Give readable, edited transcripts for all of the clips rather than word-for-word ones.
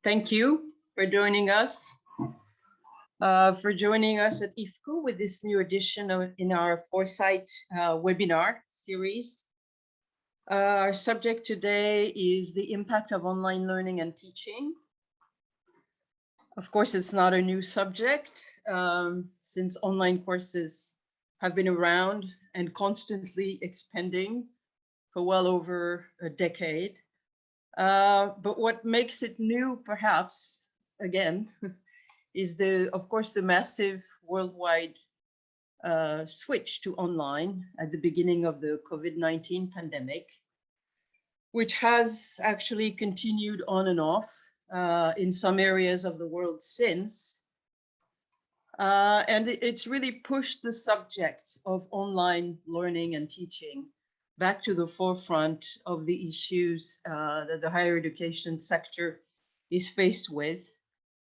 Thank you for joining us. At IFCU with this new edition in our Foresight webinar series. Our subject today is the impact of online learning and teaching. Of course, it's not a new subject since online courses have been around and constantly expanding for well over a decade. But what makes it new, perhaps, again, is of course, the massive worldwide switch to online at the beginning of the COVID-19 pandemic, which has actually continued on and off in some areas of the world since. And it's really pushed the subject of online learning and teaching back to the forefront of the issues that the higher education sector is faced with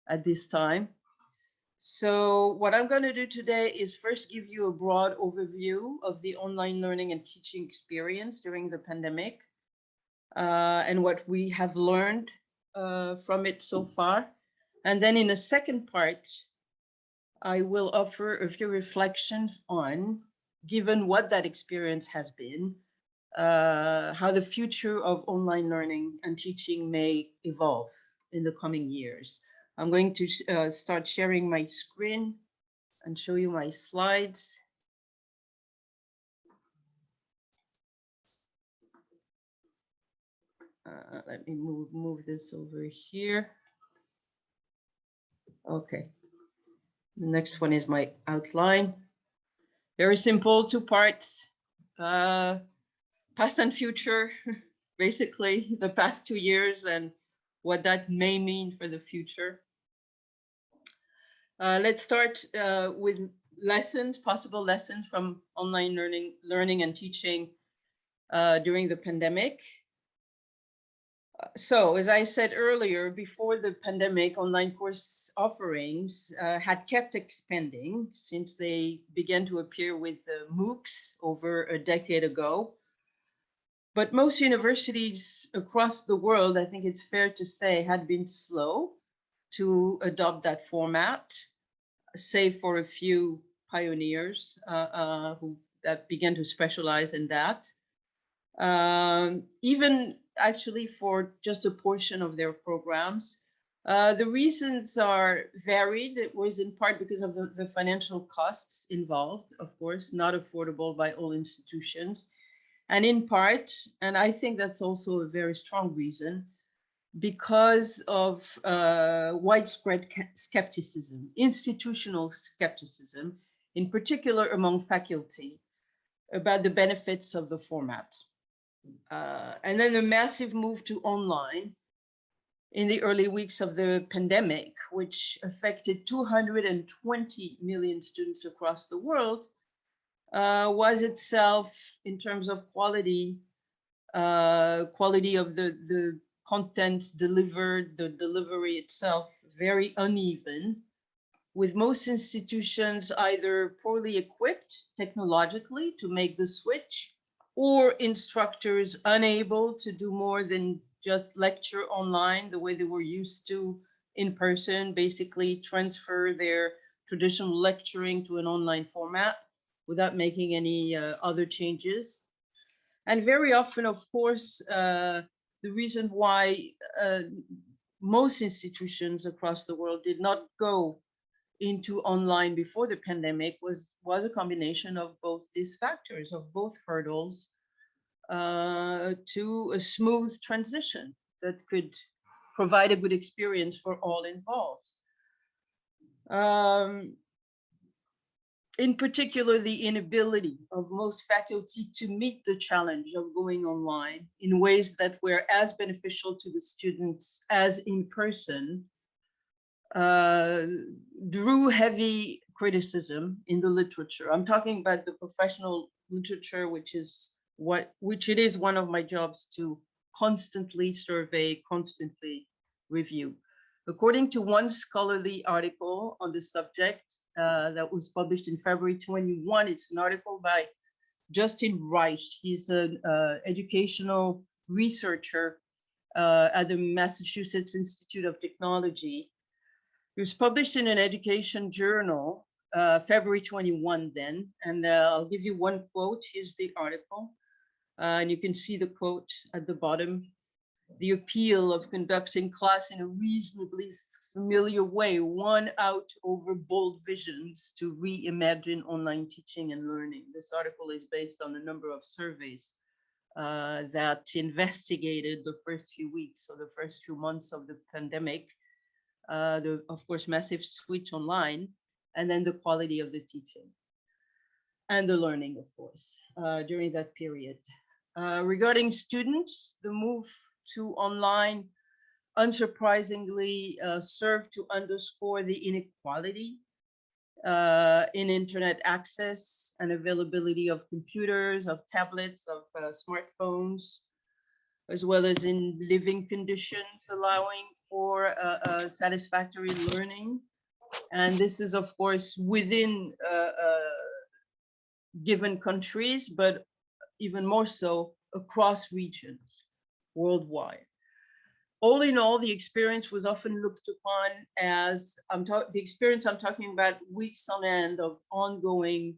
at this time. So what I'm going to do today is first give you a broad overview of the online learning and teaching experience during the pandemic and what we have learned from it so far. And then in a second part, I will offer a few reflections on, given what that experience has been, how the future of online learning and teaching may evolve in the coming years. I'm going to start sharing my screen and show you my slides. Let me move this over here. Okay. The next one is my outline. Very simple, 2 parts. Past and future, basically the past 2 years and what that may mean for the future. Let's start with possible lessons from online learning and teaching during the pandemic. So, as I said earlier, before the pandemic, online course offerings had kept expanding since they began to appear with MOOCs over a decade ago. But most universities across the world, I think it's fair to say, had been slow to adopt that format, save for a few pioneers who began to specialize in that. Even actually for just a portion of their programs. The reasons are varied. It was in part because of the financial costs involved, of course, not affordable by all institutions. And in part, and I think that's also a very strong reason, because of widespread skepticism, institutional skepticism, in particular among faculty, about the benefits of the format. And then the massive move to online in the early weeks of the pandemic, which affected 220 million students across the world, was itself, in terms of quality of the content delivered, the delivery itself, very uneven, with most institutions either poorly equipped technologically to make the switch, or instructors unable to do more than just lecture online the way they were used to in person, basically transfer their traditional lecturing to an online format without making any other changes. And very often, of course, the reason why most institutions across the world did not go into online before the pandemic was a combination of both these factors, of both hurdles, to a smooth transition that could provide a good experience for all involved. In particular, the inability of most faculty to meet the challenge of going online in ways that were as beneficial to the students as in person drew heavy criticism in the literature. I'm talking about the professional literature, which it is one of my jobs to constantly survey, constantly review. According to one scholarly article on the subject that was published in February 21, it's an article by Justin Reich. He's an educational researcher at the Massachusetts Institute of Technology. It was published in an education journal, February 21 then, and I'll give you one quote. Here's the article, and you can see the quote at the bottom. The appeal of conducting class in a reasonably familiar way won out over bold visions to reimagine online teaching and learning. This article is based on a number of surveys that investigated the first few weeks or the first few months of the pandemic, the, of course, massive switch online, and then the quality of the teaching and the learning, of course, during that period. Regarding students, the move to online unsurprisingly served to underscore the inequality in internet access and availability of computers, of tablets, of smartphones, as well as in living conditions allowing for satisfactory learning. And this is, of course, within given countries, but even more so across regions worldwide. All in all, the experience was often looked upon as, the experience I'm talking about, weeks on end of ongoing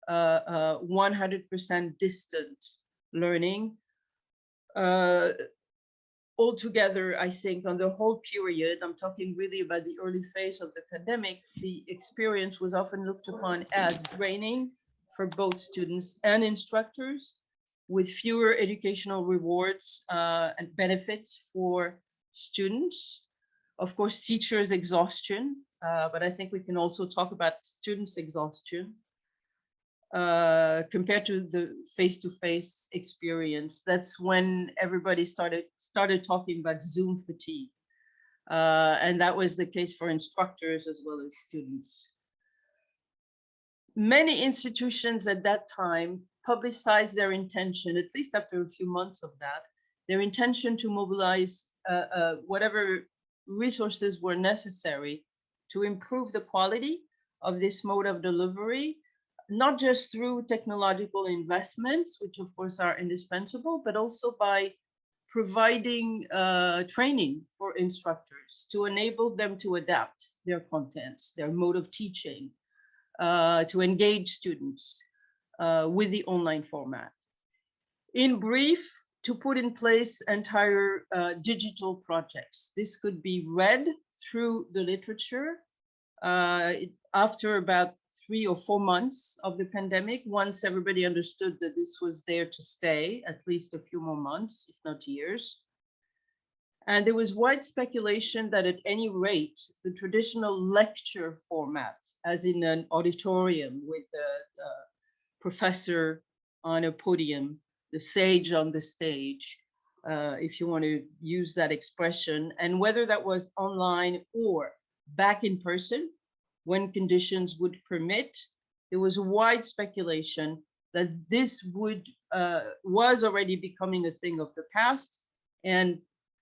100% distant learning. Altogether, I think on the whole period, I'm talking really about the early phase of the pandemic, the experience was often looked upon as draining for both students and instructors, with fewer educational rewards and benefits for students. Of course, teachers' exhaustion, but I think we can also talk about students' exhaustion compared to the face-to-face experience. That's when everybody started talking about Zoom fatigue. And that was the case for instructors as well as students. Many institutions at that time publicized their intention, at least after a few months of that, their intention to mobilize whatever resources were necessary to improve the quality of this mode of delivery, not just through technological investments, which of course are indispensable, but also by providing training for instructors to enable them to adapt their contents, their mode of teaching, to engage students with the online format. In brief, to put in place entire digital projects. This could be read through the literature after about 3 or 4 months of the pandemic, once everybody understood that this was there to stay, at least a few more months, if not years. And there was wide speculation that at any rate, the traditional lecture format, as in an auditorium with a professor on a podium, the sage on the stage, if you want to use that expression, and whether that was online or back in person, when conditions would permit, there was wide speculation that this was already becoming a thing of the past. And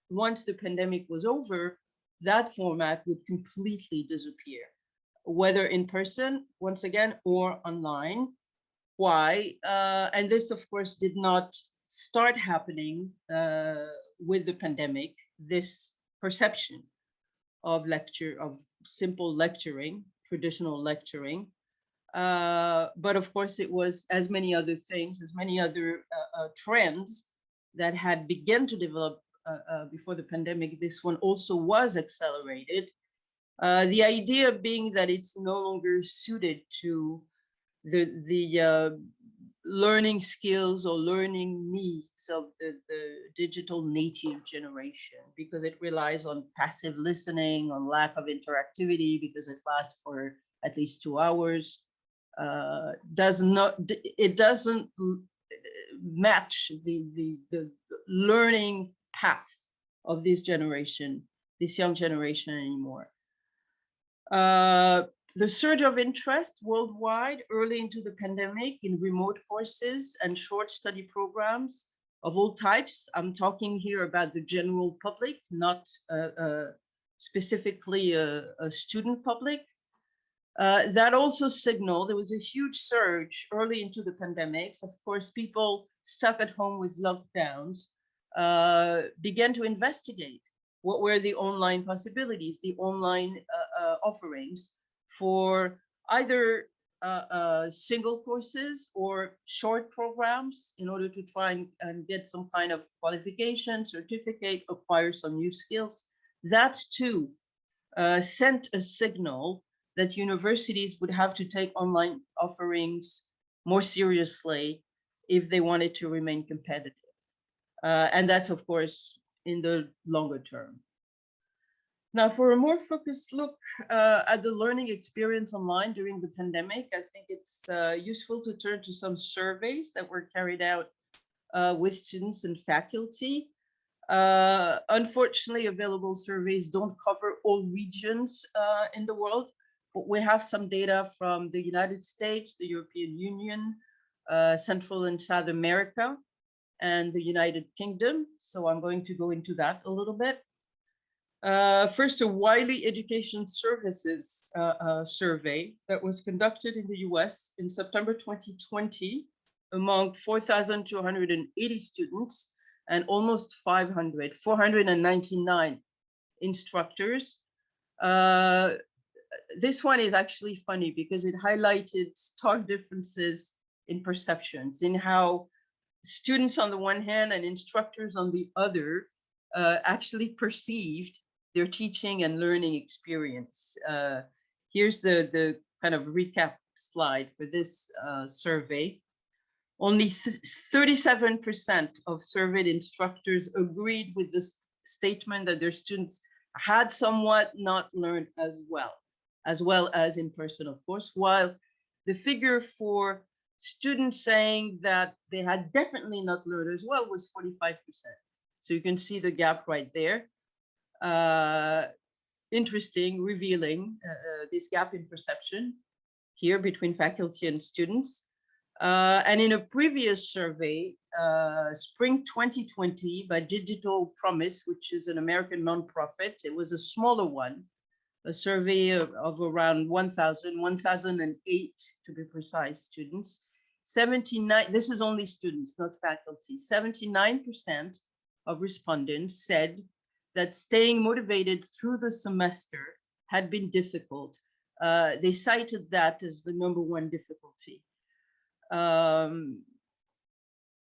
once the pandemic was over, that format would completely disappear, whether in person, once again, or online. Why? And this, of course, did not start happening with the pandemic, this perception of simple lecturing, traditional lecturing. But of course, it was, as many other things, as many other trends that had begun to develop before the pandemic, this one also was accelerated. The idea being that it's no longer suited to the learning skills or learning needs of the digital native generation, because it relies on passive listening, on lack of interactivity, because it lasts for at least 2 hours. It doesn't match the learning path of this generation, this young generation anymore. The surge of interest worldwide early into the pandemic in remote courses and short study programs of all types. I'm talking here about the general public, not specifically a student public. That also signaled there was a huge surge early into the pandemics. Of course, people stuck at home with lockdowns began to investigate what were the online possibilities, the online offerings for either single courses or short programs in order to try and get some kind of qualification, certificate, acquire some new skills. That too sent a signal that universities would have to take online offerings more seriously if they wanted to remain competitive. And that's, of course, in the longer term. Now, for a more focused look at the learning experience online during the pandemic, I think it's useful to turn to some surveys that were carried out with students and faculty. Unfortunately, available surveys don't cover all regions in the world, but we have some data from the United States, the European Union, Central and South America, and the United Kingdom. So I'm going to go into that a little bit. First, a Wiley Education Services survey that was conducted in the US in September 2020 among 4,280 students and almost 499 instructors. This one is actually funny because it highlighted stark differences in perceptions, in how students on the one hand and instructors on the other actually perceived their teaching and learning experience. Here's the kind of recap slide for this survey. Only 37% of surveyed instructors agreed with the statement that their students had somewhat not learned as well as in person, of course, while the figure for students saying that they had definitely not learned as well was 45%. So you can see the gap right there. Interesting, revealing this gap in perception here between faculty and students. And in a previous survey, spring 2020 by Digital Promise, which is an American nonprofit, it was a smaller one, a survey of around 1,008 to be precise students. 79, this is only students, not faculty, 79% of respondents said that staying motivated through the semester had been difficult. They cited that as the #1 difficulty.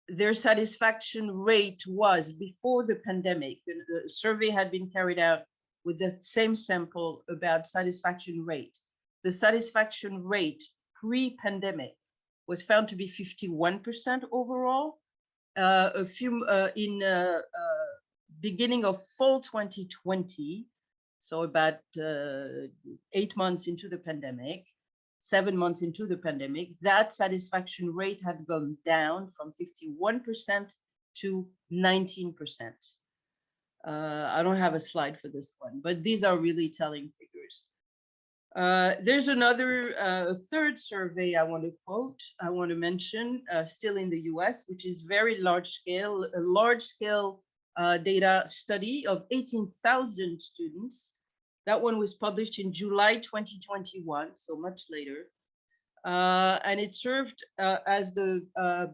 Their satisfaction rate was, before the pandemic, the survey had been carried out with the same sample about satisfaction rate. The satisfaction rate pre-pandemic was found to be 51% overall. Beginning of fall 2020, so about 8 months into the pandemic, 7 months into the pandemic, that satisfaction rate had gone down from 51% to 19%. I don't have a slide for this one, but these are really telling figures. There's another third survey I want to mention, still in the US, which is very large scale, a large scale data study of 18,000 students. That one was published in July 2021, so much later. And it served as the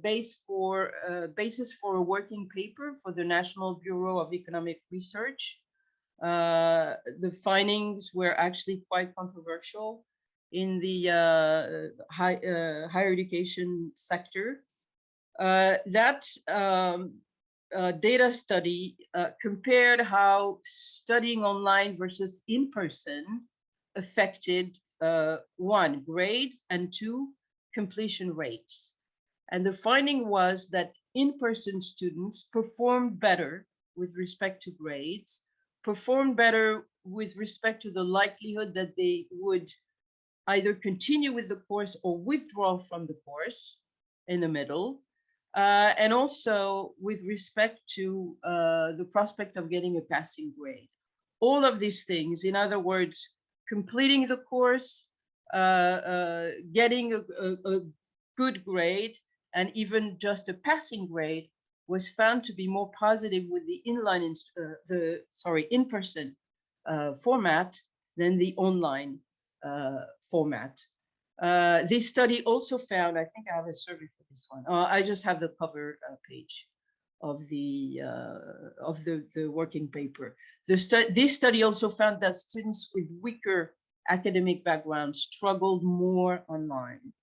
basis for a working paper for the National Bureau of Economic Research. The findings were actually quite controversial in the higher education sector. That data study compared how studying online versus in person affected 1, grades, and 2, completion rates. And the finding was that in-person students performed better with respect to grades, performed better with respect to the likelihood that they would either continue with the course or withdraw from the course in the middle, and also with respect to the prospect of getting a passing grade. All of these things, in other words, completing the course, getting a good grade, and even just a passing grade was found to be more positive with the in-person format than the online format. This study also found, I think I have a survey for this one. I just have the cover page. the working paper. This study also found that students with weaker academic backgrounds struggled more online,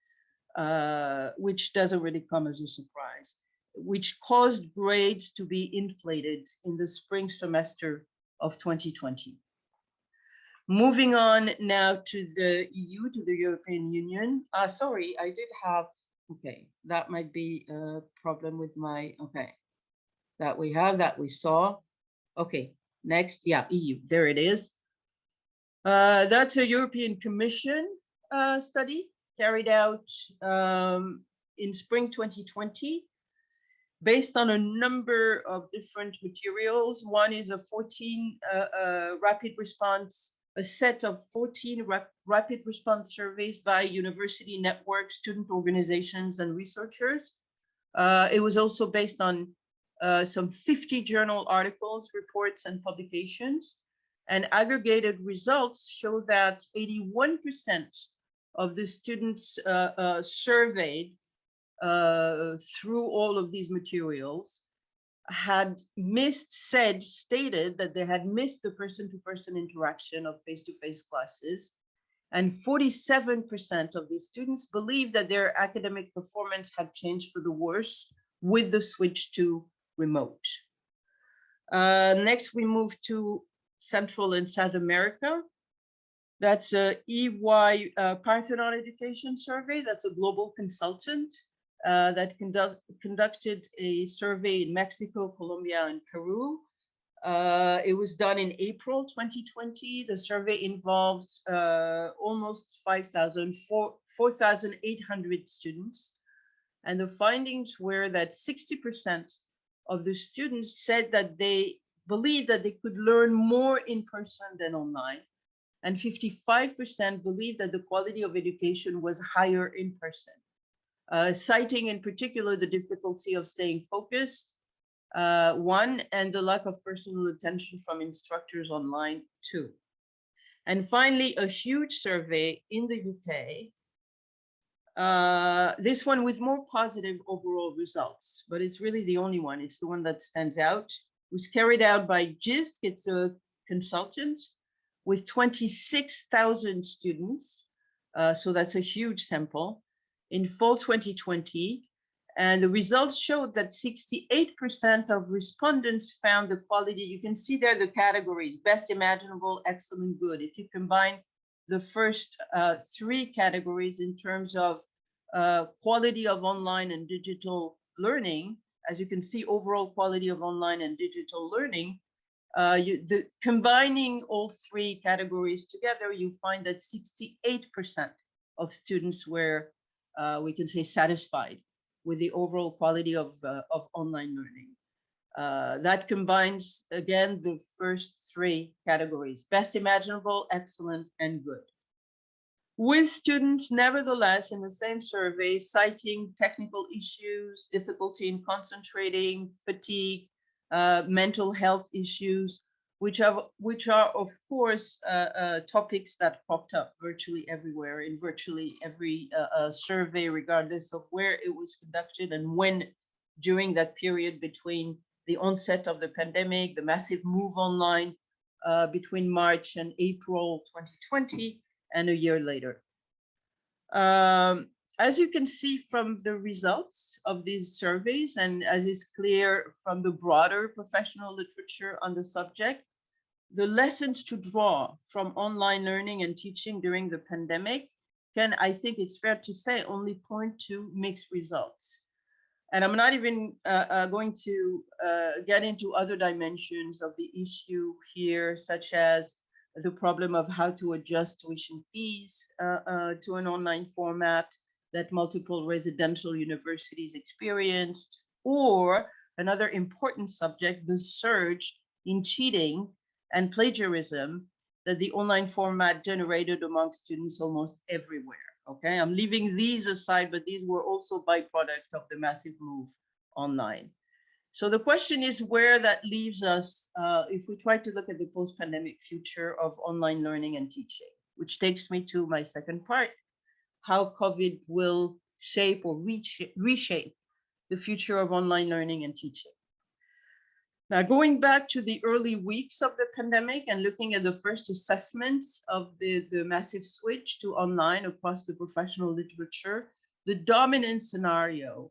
which doesn't really come as a surprise, which caused grades to be inflated in the spring semester of 2020. Moving on now to the EU, to the European Union. Sorry, I did have, okay, that might be a problem with my, okay, that we have, that we saw. Okay, next, yeah, EU, there it is. That's a European Commission study carried out in spring 2020, based on a number of different materials. One is a 14 rapid response, a set of 14 rapid response surveys by university networks, student organizations, and researchers. It was also based on some 50 journal articles, reports, and publications. And aggregated results show that 81% of the students surveyed through all of these materials had stated that they had missed the person-to-person interaction of face-to-face classes. And 47% of these students believed that their academic performance had changed for the worse with the switch to remote. Next, we move to Central and South America. That's a EY Parthenon Education Survey. That's a global consultant that conducted a survey in Mexico, Colombia, and Peru. It was done in April 2020. The survey involved almost 4,800 students. And the findings were that 60% of the students said that they believed that they could learn more in person than online. And 55% believed that the quality of education was higher in person, citing in particular the difficulty of staying focused, one, and the lack of personal attention from instructors online, two. And finally, a huge survey in the UK, this one with more positive overall results, but it's really the only one. It's the one that stands out. It was carried out by JISC. It's a consultant with 26,000 students. So that's a huge sample in fall 2020. And the results showed that 68% of respondents found the quality. You can see there the categories: best imaginable, excellent, good. If you combine the first three categories in terms of quality of online and digital learning, as you can see, overall quality of online and digital learning, combining all three categories together, you find that 68% of students were, we can say, satisfied with the overall quality of online learning. That combines, again, the first three categories: best imaginable, excellent, and good. With students, nevertheless, in the same survey, citing technical issues, difficulty in concentrating, fatigue, mental health issues, which are of course topics that popped up virtually everywhere in virtually every survey, regardless of where it was conducted and when, during that period between the onset of the pandemic, the massive move online between March and April 2020, and a year later. As you can see from the results of these surveys, and as is clear from the broader professional literature on the subject, the lessons to draw from online learning and teaching during the pandemic can, I think it's fair to say, only point to mixed results. And I'm not even going to get into other dimensions of the issue here, such as the problem of how to adjust tuition fees to an online format that multiple residential universities experienced, or another important subject, the surge in cheating and plagiarism that the online format generated among students almost everywhere. Okay, I'm leaving these aside, but these were also byproduct of the massive move online. So the question is where that leaves us if we try to look at the post-pandemic future of online learning and teaching, which takes me to my second part: how COVID will shape or reshape the future of online learning and teaching. Now, going back to the early weeks of the pandemic and looking at the first assessments of the massive switch to online across the professional literature, the dominant scenario,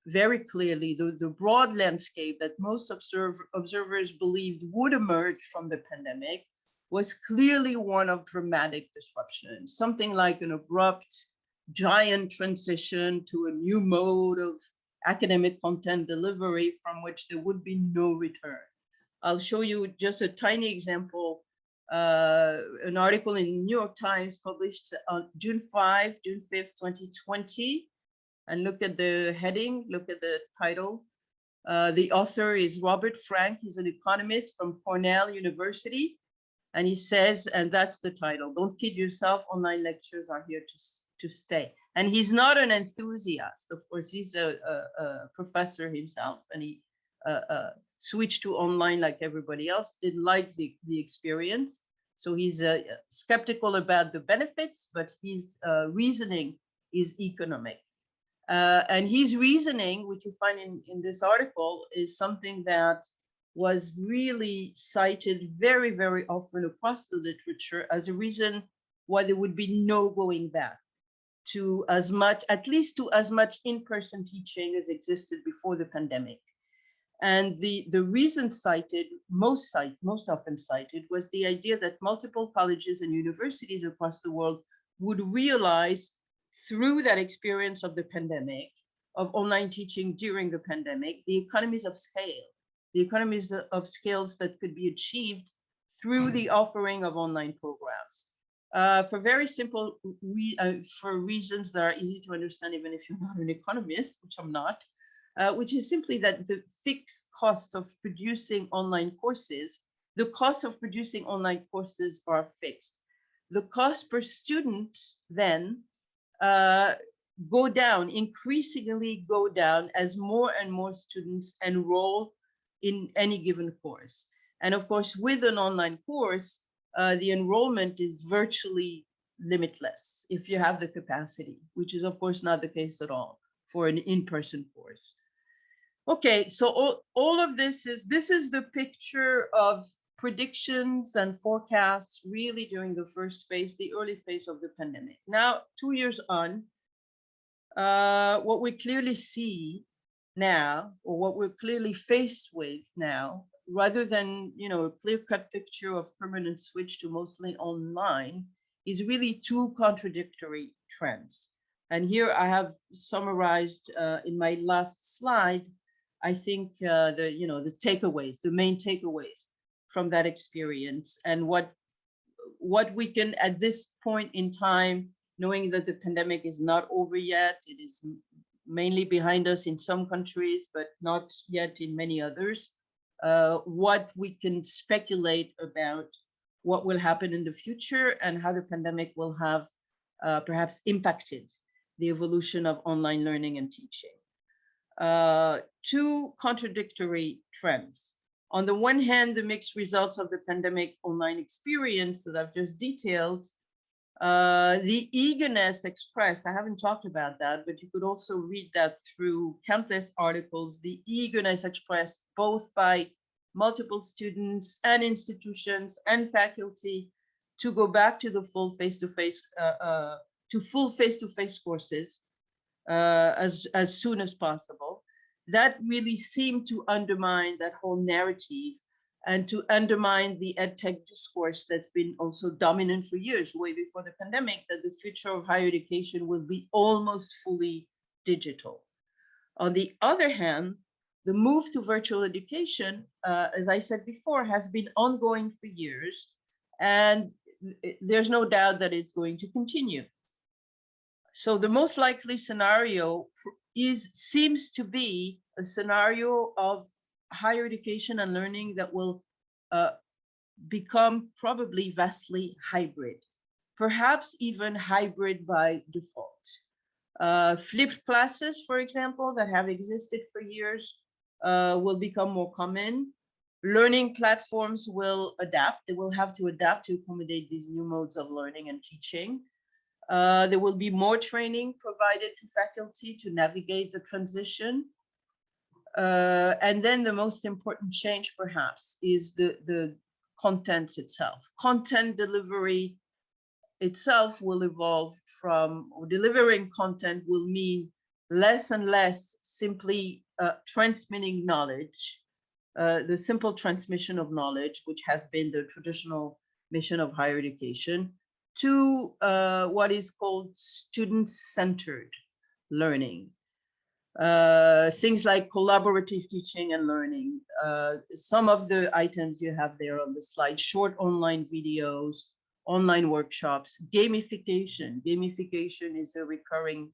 very clearly, the broad landscape that most observers believed would emerge from the pandemic was clearly one of dramatic disruption, something like an abrupt, giant transition to a new mode of academic content delivery from which there would be no return. I'll show you just a tiny example, an article in the New York Times published on June 5th, 2020, and look at the heading, look at the title. The author is Robert Frank. He's an economist from Cornell University. And he says, and that's the title, "Don't kid yourself, online lectures are here to stay." And he's not an enthusiast. Of course, he's a professor himself, and he switched to online like everybody else, didn't like the experience. So he's skeptical about the benefits, but his reasoning is economic. And his reasoning, which you find in this article, is something that was really cited very, very often across the literature as a reason why there would be no going back to as much, at least to as much in-person teaching as existed before the pandemic. And the reason cited, most often cited, was the idea that multiple colleges and universities across the world would realize through that experience of the pandemic, of online teaching during the pandemic, the economies of scale, the economies of scales that could be achieved through the offering of online programs. For very simple, for reasons that are easy to understand, even if you're not an economist, which I'm not, which is simply that the fixed cost of producing online courses, the cost of producing online courses are fixed. The cost per student then go down, increasingly go down as more and more students enroll in any given course. And of course, with an online course, the enrollment is virtually limitless if you have the capacity, which is of course not the case at all for an in-person course. Okay, so all of this is the picture of predictions and forecasts really during the first phase, the early phase of the pandemic. Now, 2 years on, what we clearly see now, or what we're clearly faced with now, rather than a clear-cut picture of permanent switch to mostly online, is really two contradictory trends. And here I have summarized in my last slide, I think the takeaways, the main takeaways from that experience, and what we can at this point in time, knowing that the pandemic is not over yet, it is mainly behind us in some countries, but not yet in many others, what we can speculate about what will happen in the future and how the pandemic will have perhaps impacted the evolution of online learning and teaching. Two contradictory trends. On the one hand, the mixed results of the pandemic online experience that I've just detailed, the eagerness expressed, I haven't talked about that, but you could also read that through countless articles, the eagerness expressed both by multiple students and institutions and faculty to go back to the full face-to-face courses as soon as possible. That really seemed to undermine that whole narrative and to undermine the edtech discourse that's been also dominant for years, way before the pandemic, that the future of higher education will be almost fully digital. On the other hand, the move to virtual education, as I said before, has been ongoing for years, and there's no doubt that it's going to continue. So the most likely scenario seems to be a scenario of higher education and learning that will become probably vastly hybrid, perhaps even hybrid by default. Flipped classes, for example, that have existed for years will become more common. Learning platforms will adapt. They will have to adapt to accommodate these new modes of learning and teaching. There will be more training provided to faculty to navigate the transition. And then the most important change, perhaps, is the content itself. Content delivery itself will evolve from, or delivering content will mean less and less simply transmitting knowledge, the simple transmission of knowledge, which has been the traditional mission of higher education, to what is called student-centered learning. Things like collaborative teaching and learning. Some of the items you have there on the slide: short online videos, online workshops, gamification. Gamification is a recurring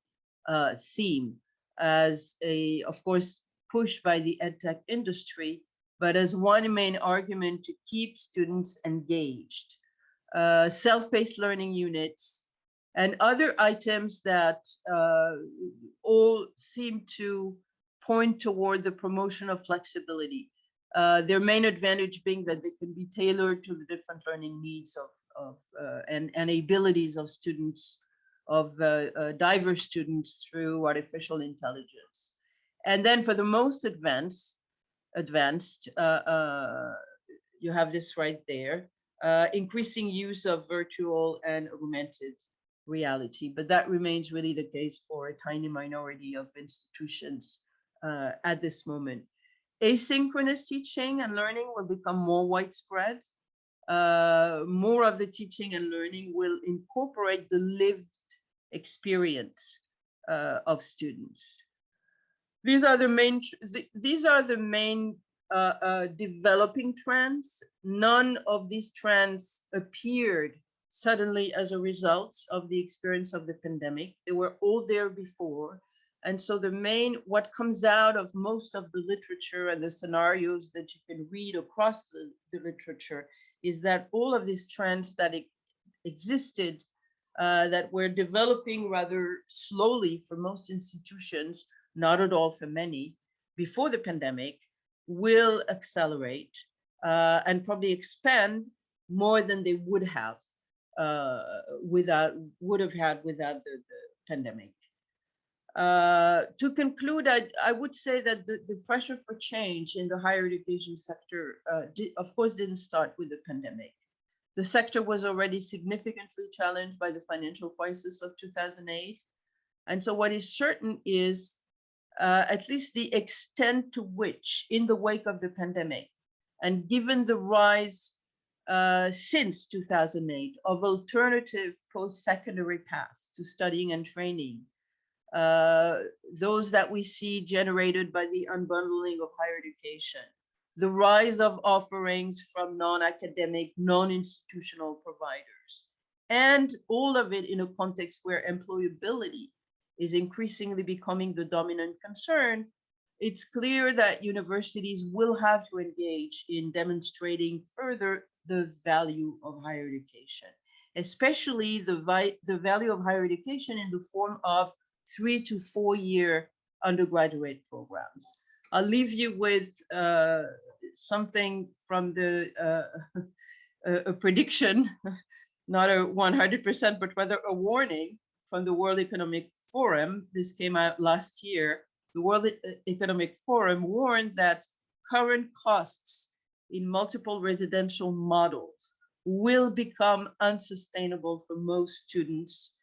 theme, as of course, pushed by the edtech industry, but as one main argument to keep students engaged. Self-paced learning units, and other items that all seem to point toward the promotion of flexibility. Their main advantage being that they can be tailored to the different learning needs and abilities of students, of diverse students, through artificial intelligence. And then for the most advanced, you have this right there, increasing use of virtual and augmented reality, but that remains really the case for a tiny minority of institutions at this moment. Asynchronous teaching and learning will become more widespread. More of the teaching and learning will incorporate the lived experience of students. These are the main developing trends. None of these trends appeared suddenly as a result of the experience of the pandemic. They were all there before. And so what comes out of most of the literature and the scenarios that you can read across the literature is that all of these trends that existed, that were developing rather slowly for most institutions, not at all for many, before the pandemic, will accelerate and probably expand more than they would have had without the pandemic. To conclude, I would say that the pressure for change in the higher education sector, of course, didn't start with the pandemic. The sector was already significantly challenged by the financial crisis of 2008. And so what is certain is at least the extent to which, in the wake of the pandemic, and given the rise since 2008 of alternative post-secondary paths to studying and training, those that we see generated by the unbundling of higher education, the rise of offerings from non-academic, non-institutional providers, and all of it in a context where employability is increasingly becoming the dominant concern, it's clear that universities will have to engage in demonstrating further the value of higher education, especially the value of higher education in the form of 3 to 4 year undergraduate programs. I'll leave you with something from a prediction, not a 100%, but rather a warning from the World Economic Forum. This came out last year. The World Economic Forum warned that current costs in multiple residential models will become unsustainable for most students.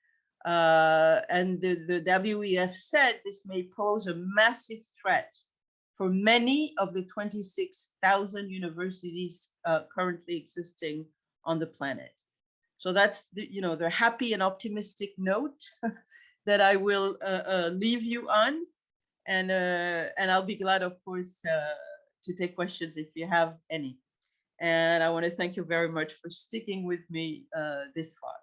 And the WEF said this may pose a massive threat for many of the 26,000 universities currently existing on the planet. So that's the happy and optimistic note that I will leave you on, and I'll be glad, of course, to take questions if you have any. And I want to thank you very much for sticking with me this far.